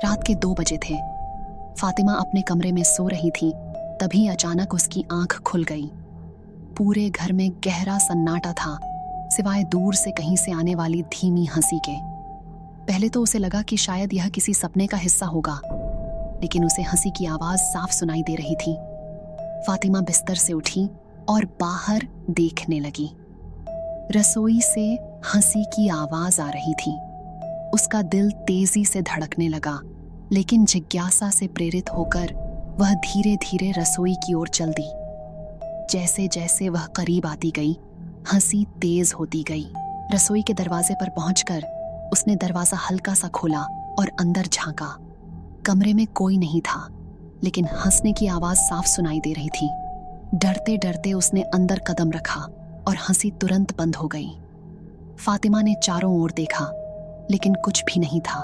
रात के 2 बजे थे। फातिमा अपने कमरे में सो रही थी, तभी अचानक उसकी आंख खुल गई। पूरे घर में गहरा सन्नाटा था, सिवाय दूर से कहीं से आने वाली धीमी हंसी के। पहले तो उसे लगा कि शायद यह किसी सपने का हिस्सा होगा, लेकिन उसे हंसी की आवाज साफ सुनाई दे रही थी। फातिमा बिस्तर से उठी और बाहर देखने लगी। रसोई से हंसी की आवाज आ रही थी। उसका दिल तेजी से धड़कने लगा, लेकिन जिज्ञासा से प्रेरित होकर वह धीरे धीरे रसोई की ओर चल दी। जैसे जैसे वह करीब आती गई, हंसी तेज होती गई। रसोई के दरवाजे पर पहुंचकर उसने दरवाजा हल्का सा खोला और अंदर झांका। कमरे में कोई नहीं था, लेकिन हंसने की आवाज साफ सुनाई दे रही थी। डरते डरते उसने अंदर कदम रखा और हंसी तुरंत बंद हो गई। फातिमा ने चारों ओर देखा, लेकिन कुछ भी नहीं था।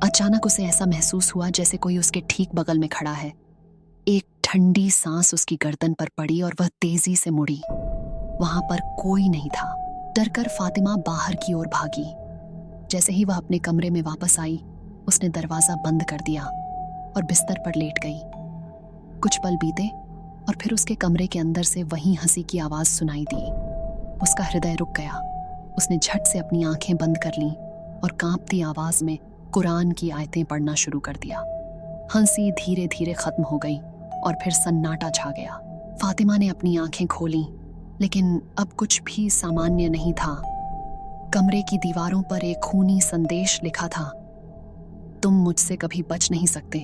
अचानक उसे ऐसा महसूस हुआ जैसे कोई उसके ठीक बगल में खड़ा है। एक ठंडी सांस उसकी गर्दन पर पड़ी और वह तेजी से मुड़ी। वहां पर कोई नहीं था। डरकर फातिमा बाहर की ओर भागी। जैसे ही वह अपने कमरे में वापस आई, उसने दरवाजा बंद कर दिया और बिस्तर पर लेट गई। कुछ पल बीते और फिर उसके कमरे के अंदर से वही हंसी की आवाज सुनाई दी। उसका हृदय रुक गया। उसने झट से अपनी आंखें बंद कर लीं और कांपती आवाज में कुरान की आयतें पढ़ना शुरू कर दिया। हंसी धीरे धीरे खत्म हो गई और फिर सन्नाटा छा गया। फातिमा ने अपनी आंखें खोलीं, लेकिन अब कुछ भी सामान्य नहीं था। कमरे की दीवारों पर एक खूनी संदेश लिखा था, तुम मुझसे कभी बच नहीं सकते।